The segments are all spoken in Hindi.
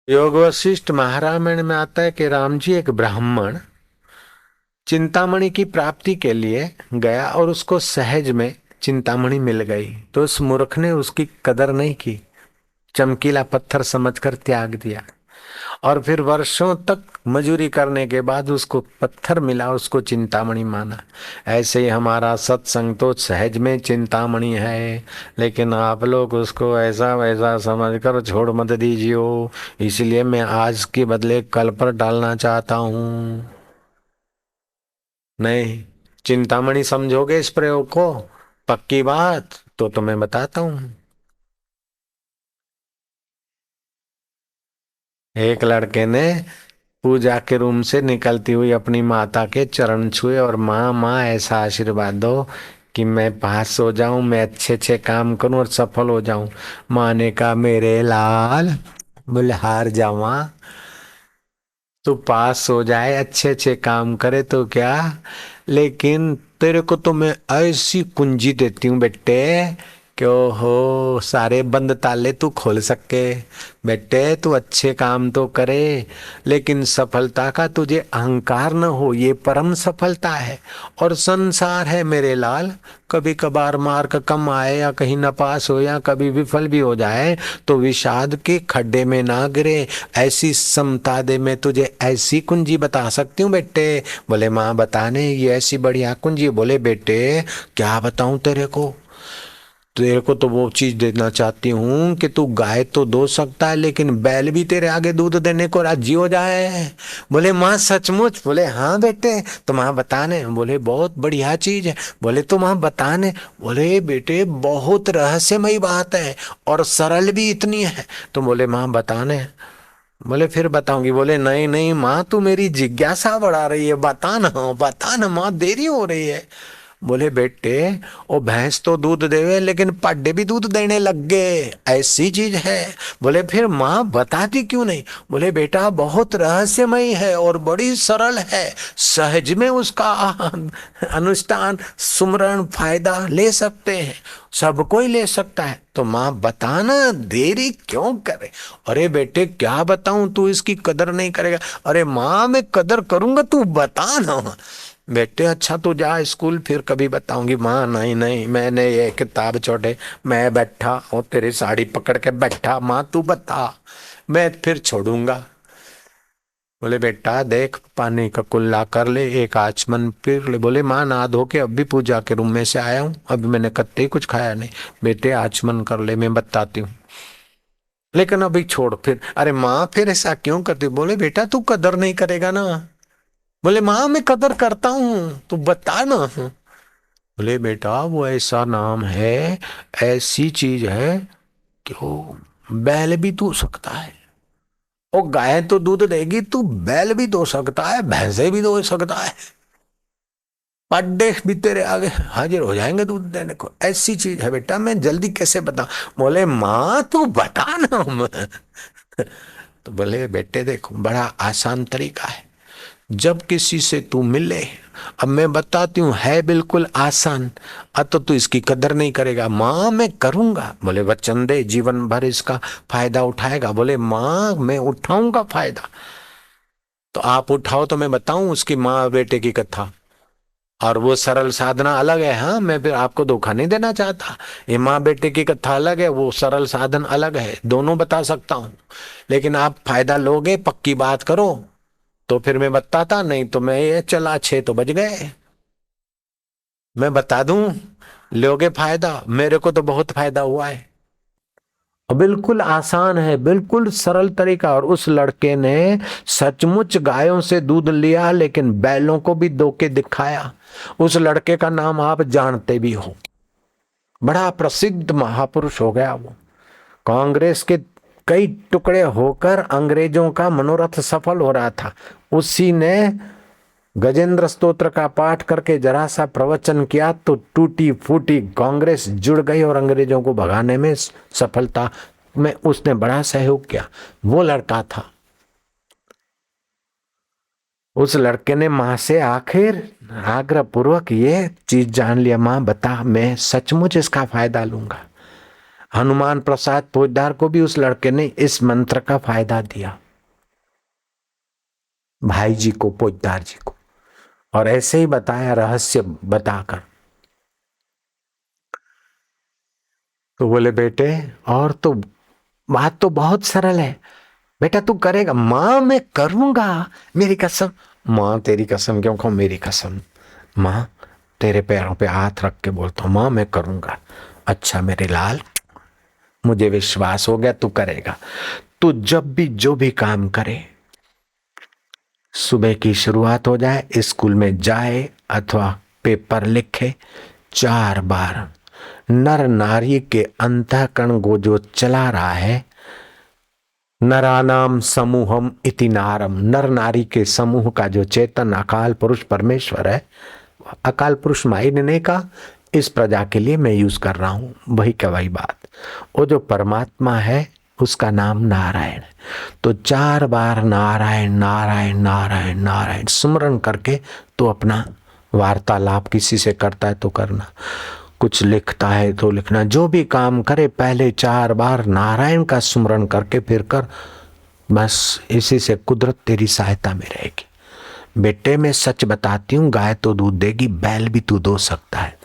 योग वशिष्ठ महारामायण में आता है कि राम जी एक ब्राह्मण चिंतामणि की प्राप्ति के लिए गया और उसको सहज में चिंतामणि मिल गई। तो उस मूर्ख ने उसकी कदर नहीं की, चमकीला पत्थर समझकर त्याग दिया। और फिर वर्षों तक मजूरी करने के बाद उसको पत्थर मिला, उसको चिंतामणि माना। ऐसे ही हमारा सत्संग तो सहज में चिंतामणि है, लेकिन आप लोग उसको ऐसा वैसा समझकर छोड़ मत दीजिए। इसलिए मैं आज के बदले कल पर डालना चाहता हूँ। नहीं, चिंतामणि समझोगे इस प्रयोग को? पक्की बात तो मैं बताता हूँ। एक लड़के ने पूजा के रूम से निकलती हुई अपनी माता के चरण छुए और माँ माँ ऐसा आशीर्वाद दो कि मैं पास हो जाऊं, मैं अच्छे अच्छे काम करूं और सफल हो जाऊं। माँ ने कहा मेरे लाल, बोले हार जावा, तू पास हो जाए, अच्छे अच्छे काम करे तो क्या, लेकिन तेरे को तो मैं ऐसी कुंजी देती हूँ बेटे, क्यों हो सारे बंद ताले तू खोल सके। बेटे तू अच्छे काम तो करे, लेकिन सफलता का तुझे अहंकार न हो, ये परम सफलता है। और संसार है मेरे लाल, कभी कभार मार्क कम आए या कहीं नापास हो या कभी विफल भी हो जाए तो विषाद के खड्डे में ना गिरे। ऐसी समता दे, मैं तुझे ऐसी कुंजी बता सकती हूँ बेटे। बोले माँ बताने ये ऐसी बढ़िया कुंजी। बोले बेटे क्या बताऊं तेरे को? तेरे को तो वो चीज देना चाहती हूँ कि तू गाय तो दो सकता है, लेकिन बैल भी तेरे आगे दूध देने को राजी हो जाए। बोले माँ सचमुच? बोले हाँ बेटे, तो माँ बताने। बोले बहुत बढ़िया चीज है। बोले तो माँ बताने। बोले बेटे बहुत रहस्यमयी बात है और सरल भी इतनी है। तो बोले माँ बताने। बोले फिर बताऊंगी। बोले नहीं नहीं माँ, तू मेरी जिज्ञासा बढ़ा रही है, बता ना माँ, देरी हो रही है। बोले बेटे ओ भैंस तो दूध देवे लेकिन पाडे भी दूध देने लग गए, ऐसी चीज है। बोले फिर माँ बताती क्यों नहीं? बोले बेटा बहुत रहस्यमयी है और बड़ी सरल है, सहज में उसका अनुष्ठान सुमरण फायदा ले सकते हैं, सब कोई ले सकता है। तो माँ बताना, देरी क्यों करे? अरे बेटे क्या बताऊं, तू इसकी कदर नहीं करेगा। अरे माँ मैं कदर करूंगा, तू बता ना। बेटे अच्छा तू जा स्कूल, फिर कभी बताऊंगी। माँ नहीं नहीं, मैंने ये किताब छोड़े, मैं बैठा और तेरी साड़ी पकड़ के बैठा, माँ तू बता, मैं फिर छोड़ूंगा। बोले बेटा देख पानी का कुल्ला कर ले, एक आचमन फिर ले। बोले माँ नहा धो के अभी पूजा के रूम में से आया हूँ, अभी मैंने कत्ते कुछ खाया नहीं। बेटे आचमन कर ले, मैं बताती हूँ, लेकिन अभी छोड़। फिर अरे माँ फिर ऐसा क्यों करती? बोले बेटा तू कदर नहीं करेगा ना। बोले माँ मैं कदर करता हूँ, तू बता ना। बोले बेटा वो ऐसा नाम है, ऐसी चीज है कि वो बैल भी दो सकता है। वो गाय तो दूध देगी, तू बैल भी दो सकता है, भैंसे भी दो सकता है, पड्डे भी तेरे आगे हाजिर हो जाएंगे दूध देने को। ऐसी चीज है बेटा, मैं जल्दी कैसे बताऊं? बोले माँ तू बता ना। तो बोले बेटे देखो बड़ा आसान तरीका है, जब किसी से तू मिले, अब मैं बताती हूँ है बिल्कुल आसान। अब तो तू इसकी कदर नहीं करेगा। माँ मैं करूंगा। बोले वचन दे जीवन भर इसका फायदा उठाएगा। बोले माँ मैं उठाऊंगा फायदा। तो आप उठाओ तो मैं बताऊं उसकी माँ और बेटे की कथा। और वो सरल साधना अलग है। हाँ मैं फिर आपको धोखा नहीं देना चाहता, ये माँ बेटे की कथा अलग है, वो सरल साधन अलग है, दोनों बता सकता हूँ। लेकिन आप फायदा लोगे, पक्की बात करो तो फिर मैं बताता, नहीं तो मैं ये चला 6 तो बज गए। मैं बता दूं, लोगे फायदा, मेरे को तो बहुत फायदा हुआ है। बिल्कुल आसान है, बिल्कुल सरल तरीका। और उस लड़के ने सचमुच गायों से दूध लिया, लेकिन बैलों को भी दो के दिखाया। उस लड़के का नाम आप जानते भी हो, बड़ा प्रसिद्ध महापुरुष हो गया वो। कांग्रेस के कई टुकड़े होकर अंग्रेजों का मनोरथ सफल हो रहा था, उसी ने गजेंद्र स्तोत्र का पाठ करके जरा सा प्रवचन किया तो टूटी फूटी कांग्रेस जुड़ गई और अंग्रेजों को भगाने में सफलता में उसने बड़ा सहयोग किया। वो लड़का था। उस लड़के ने माँ से आखिर आग्रह पूर्वक ये चीज जान लिया, माँ बता मैं सचमुच इसका फायदा लूंगा। हनुमान प्रसाद पोजदार को भी उस लड़के ने इस मंत्र का फायदा दिया, भाई जी को, पोजदार जी को, और ऐसे ही बताया रहस्य बताकर। तो बोले बेटे और तो बात तो बहुत सरल है, बेटा तू करेगा? माँ मैं करूंगा, मेरी कसम। माँ तेरी कसम क्यों खाऊं? मेरी कसम। माँ तेरे पैरों पे हाथ रख के बोलता हूँ, माँ मैं करूंगा। अच्छा मेरे लाल, मुझे विश्वास हो गया तू करेगा। तू जब भी जो भी काम करे, सुबह की शुरुआत हो जाए, स्कूल में जाए अथवा पेपर लिखे, 4 बार नर नारी के अंतःकरण को जो चला रहा है, नरानाम समूहम इति नारम, नर नारी के समूह का जो चेतन अकाल पुरुष परमेश्वर है, अकाल पुरुष माई ने नहीं कहा, इस प्रजा के लिए मैं यूज कर रहा हूं, वही का वही बात। वो जो परमात्मा है उसका नाम नारायण। तो 4 बार नारायण नारायण नारायण नारायण सुमरन करके तो अपना वार्तालाप किसी से करता है तो करना, कुछ लिखता है तो लिखना, जो भी काम करे पहले 4 बार नारायण का सुमरन करके फिर कर। बस इसी से कुदरत तेरी सहायता में रहेगी। बेटे मैं सच बताती हूँ, गाय तो दूध देगी, बैल भी तू दो सकता है।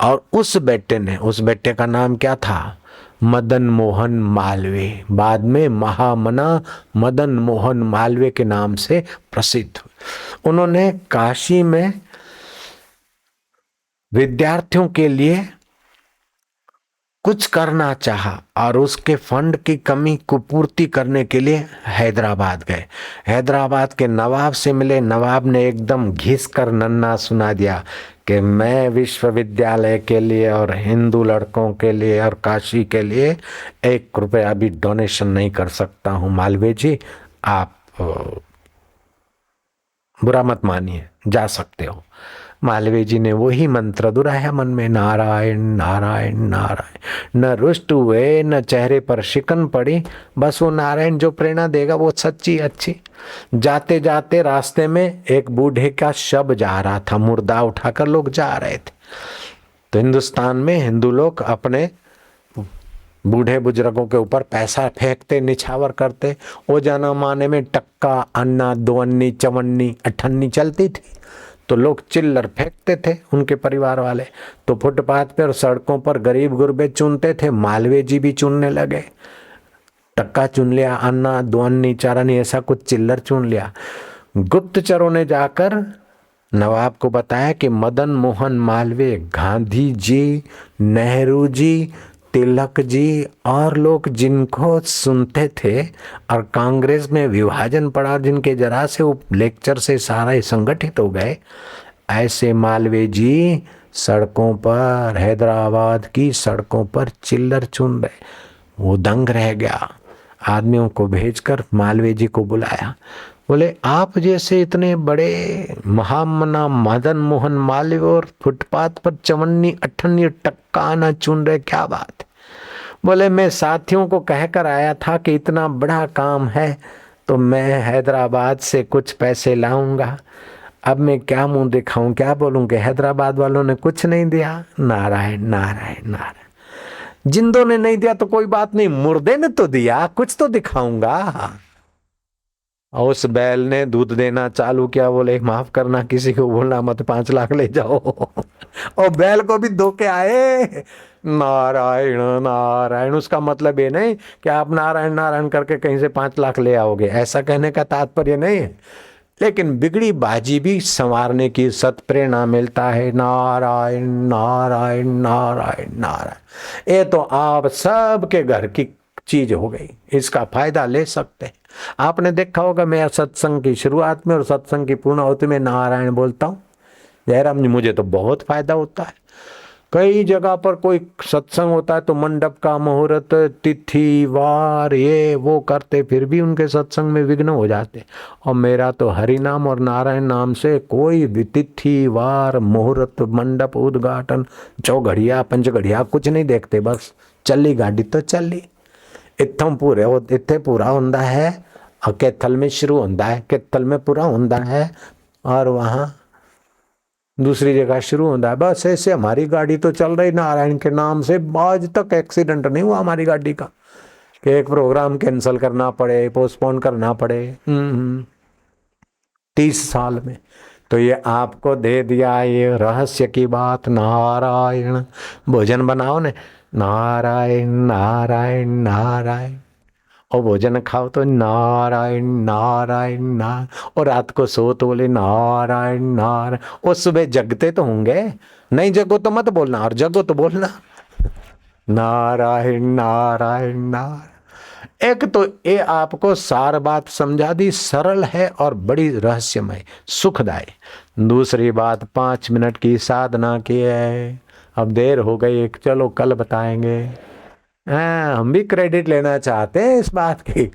और उस बेटे ने, उस बेटे का नाम क्या था? मदन मोहन मालवीय, बाद में महामना मदन मोहन मालवीय के नाम से प्रसिद्ध। उन्होंने काशी में विद्यार्थियों के लिए कुछ करना चाहा और उसके फंड की कमी को पूर्ति करने के लिए हैदराबाद गए। हैदराबाद के नवाब से मिले, नवाब ने एकदम घिस कर नन्ना सुना दिया कि मैं विश्वविद्यालय के लिए और हिंदू लड़कों के लिए और काशी के लिए 1 रुपया भी डोनेशन नहीं कर सकता हूँ। मालवीय जी आप बुरा मत मानिए, जा सकते हो। मालवीय जी ने वही मंत्र दोहराया मन में, नारायण नारायण नारायण। न रुष्ट हुए, न चेहरे पर शिकन पड़ी, बस वो नारायण जो प्रेरणा देगा वो सच्ची अच्छी। जाते जाते रास्ते में एक बूढ़े का शव जा रहा था, मुर्दा उठाकर लोग जा रहे थे। तो हिंदुस्तान में हिंदू लोग अपने बूढ़े बुजुर्गों के ऊपर पैसा फेंकते, निछावर करते। ओ जमाने में टक्का, अन्ना, 2 अन्नी, 54, 58 चलती थी, तो लोग चिल्लर फेंकते थे उनके परिवार वाले। तो फुटपाथ पर और सड़कों पर गरीब गुरबे चुनते थे, मालवीय जी भी चुनने लगे। टक्का चुन लिया, अन्ना, 2 अन्नी, 4 अन्नी, ऐसा कुछ चिल्लर चुन लिया। गुप्तचरों ने जाकर नवाब को बताया कि मदन मोहन मालवीय, गांधी जी, नेहरू जी, तिलक जी और लोग जिनको सुनते थे और कांग्रेस में विभाजन पड़ा, जिनके जरा से वो लेक्चर से सारा संगठित हो गए, ऐसे मालवीय जी सड़कों पर, हैदराबाद की सड़कों पर चिल्लर चुन रहे। वो दंग रह गया, आदमियों को भेजकर मालवीय जी को बुलाया। बोले आप जैसे इतने बड़े महामना मदन मोहन मालवीय और फुटपाथ पर 54, 58 टक्का आना चुन रहे, क्या बात है? बोले मैं साथियों को कहकर आया था कि इतना बड़ा काम है तो मैं हैदराबाद से कुछ पैसे लाऊंगा। अब मैं क्या मुंह दिखाऊं, क्या बोलूं कि हैदराबाद वालों ने कुछ नहीं दिया। नारायण नारायण नारायण। जिंदों ने नहीं दिया तो कोई बात नहीं, मुर्दे ने तो दिया, कुछ तो दिखाऊंगा। और उस बैल ने दूध देना चालू किया। बोले माफ करना, किसी को बोलना मत, 5 लाख ले जाओ। और बैल को भी धोखे आए। नारायण नारायण, उसका मतलब ये नहीं कि आप नारायण नारायण करके कहीं से 5 लाख ले आओगे, ऐसा कहने का तात्पर्य नहीं है। लेकिन बिगड़ी बाजी भी संवारने की सत्प्रेरणा मिलता है। नारायण नारायण नारायण नारायण, ये तो आप सबके घर की चीज हो गई, इसका फायदा ले सकते हैं। आपने देखा होगा मैं सत्संग की शुरुआत में और सत्संग की पूर्णाहुति में नारायण बोलता हूँ। जयराम जी मुझे तो बहुत फायदा होता है। कई जगह पर कोई सत्संग होता है तो मंडप का मुहूर्त, तिथि, वार, ये वो करते, फिर भी उनके सत्संग में विघ्न हो जाते। और मेरा तो हरि नाम और नारायण नाम से कोई भी तिथि, वार, मुहूर्त, मंडप, उद्घाटन, चौघड़िया, पंचघड़िया कुछ नहीं देखते, बस चली गाड़ी तो चली। इत्थों पूरे इत्थे पूरा होता है और कैथल में शुरू होता है, कैथल में पूरा होता है और वहाँ दूसरी जगह शुरू होता है, बस ऐसे हमारी गाड़ी तो चल रही नारायण के नाम से, आज तक एक्सीडेंट नहीं हुआ हमारी गाड़ी का कि एक प्रोग्राम कैंसिल करना पड़े, पोस्टपोन करना पड़े। 30 साल में। तो ये आपको दे दिया ये रहस्य की बात। नारायण भोजन बनाओ ने, नारायण नारायण नारायण, और भोजन खाओ तो नारायण नारायण नारायण, और रात को सो तो बोले नारायण नारायण, और सुबह जगते तो होंगे, नहीं जगो तो मत बोलना, और जगो तो बोलना नारायण नारायण नारायण। एक तो ये आपको सार बात समझा दी, सरल है और बड़ी रहस्यमय सुखदायी। दूसरी बात 5 मिनट की साधना की है, अब देर हो गई, एक चलो कल बताएंगे। हाँ, हम भी क्रेडिट लेना चाहते हैं इस बात की,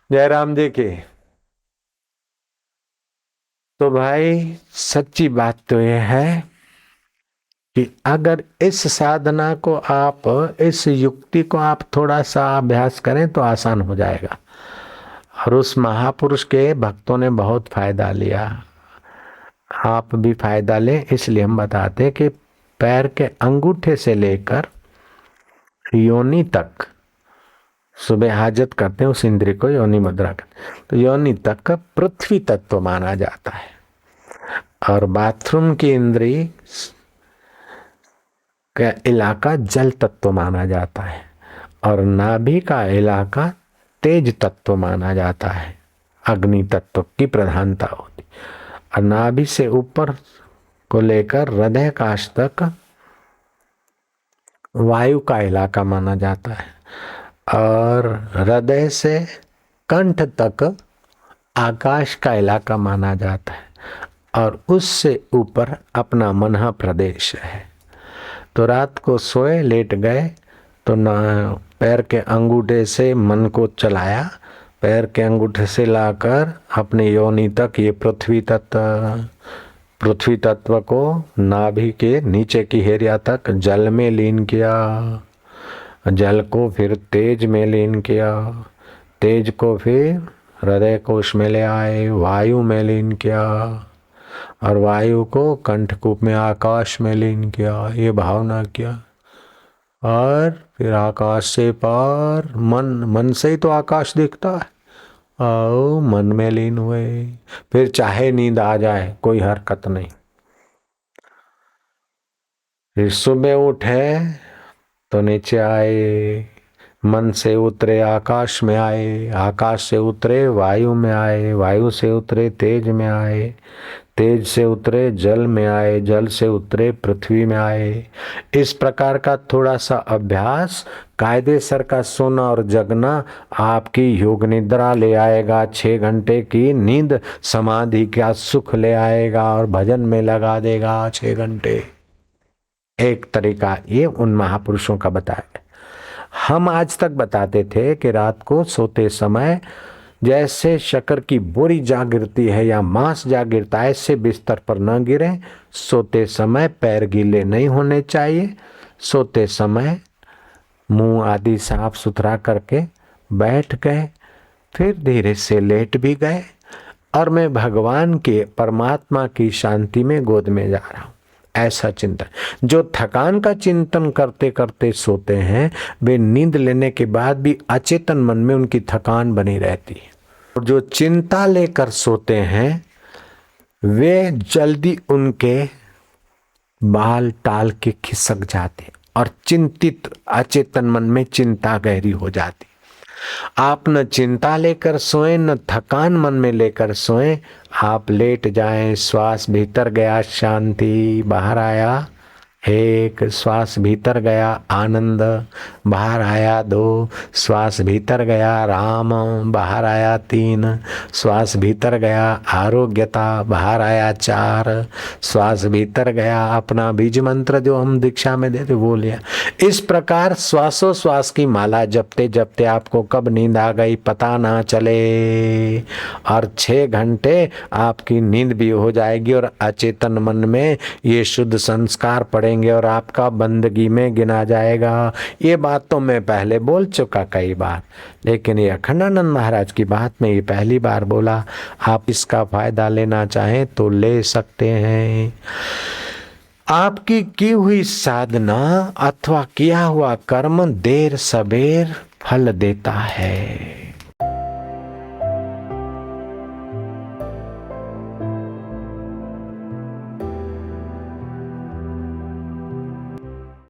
जयराम जी की। तो भाई सच्ची बात तो यह है कि अगर इस साधना को आप, इस युक्ति को आप थोड़ा सा अभ्यास करें तो आसान हो जाएगा। और उस महापुरुष के भक्तों ने बहुत फायदा लिया, आप भी फायदा लें, इसलिए हम बताते कि पैर के अंगूठे से लेकर योनि तक, सुबह हाजत करते हैं उस इंद्रिय को, योनि मुद्रा करते, तो योनि तक पृथ्वी तत्व माना जाता है, और बाथरूम की इंद्रिय का इलाका जल तत्व माना जाता है, और नाभि का इलाका तेज तत्व माना जाता है, अग्नि तत्व की प्रधानता होती। और नाभि से ऊपर को लेकर हृदय काश तक वायु का इलाका माना जाता है, और हृदय से कंठ तक आकाश का इलाका माना जाता है, और उससे ऊपर अपना मनहा प्रदेश है। तो रात को सोए, लेट गए तो ना पैर के अंगूठे से मन को चलाया, पैर के अंगूठे से लाकर अपने योनि तक ये पृथ्वी तत्व को नाभि के नीचे की हेरिया तक जल में लीन किया, जल को फिर तेज में लीन किया, तेज को फिर हृदय कोश में ले आए, वायु में लीन किया, और वायु को कंठकूप में आकाश में लीन किया, ये भावना किया। और फिर आकाश से पार मन से ही तो आकाश दिखता है, और मन में लीन हुए। फिर चाहे नींद आ जाए कोई हरकत नहीं, फिर सुबह उठे तो नीचे आए, मन से उतरे आकाश में आए, आकाश से उतरे वायु में आए, वायु से उतरे तेज में आए, तेज से उतरे जल में आए, जल से उतरे पृथ्वी में आए। इस प्रकार का थोड़ा सा अभ्यास, कायदेसर का सोना और जगना आपकी योग निद्रा ले आएगा, 6 घंटे की नींद समाधि का सुख ले आएगा, और भजन में लगा देगा 6 घंटे। एक तरीका ये उन महापुरुषों का बताया। हम आज तक बताते थे कि रात को सोते समय जैसे शक्कर की बोरी जा गिरती है या मांस जा गिरता है, ऐसे बिस्तर पर न गिरे। सोते समय पैर गीले नहीं होने चाहिए, सोते समय मुंह आदि साफ सुथरा करके बैठ गए, फिर धीरे से लेट भी गए, और मैं भगवान के परमात्मा की शांति में गोद में जा रहा हूँ, ऐसा चिंतन। जो थकान का चिंतन करते करते सोते हैं, वे नींद लेने के बाद भी अचेतन मन में उनकी थकान बनी रहती है। और जो चिंता लेकर सोते हैं, वे जल्दी उनके बाल टाल के खिसक जाते, और चिंतित अचेतन मन में चिंता गहरी हो जाती। आप न चिंता लेकर सोएं, न थकान मन में लेकर सोएं, आप लेट जाएं, श्वास भीतर गया शांति, बाहर आया 1, श्वास भीतर गया आनंद, बाहर आया 2, श्वास भीतर गया राम, बाहर आया 3, श्वास भीतर गया आरोग्यता, बाहर आया 4, श्वास भीतर गया अपना बीज मंत्र जो हम दीक्षा में देते वो लिया। इस प्रकार श्वासोश्वास की माला जपते जपते आपको कब नींद आ गई पता ना चले, और 6 घंटे आपकी नींद भी हो जाएगी, और अचेतन मन में ये शुद्ध संस्कार पड़े करेंगे और आपका बंदगी में गिना जाएगा। ये बात तो मैं पहले बोल चुका कई बार, लेकिन ये अखंडानंद महाराज की बात में ये पहली बार बोला। आप इसका फायदा लेना चाहें तो ले सकते हैं। आपकी की हुई साधना अथवा किया हुआ कर्म देर सबेर फल देता है।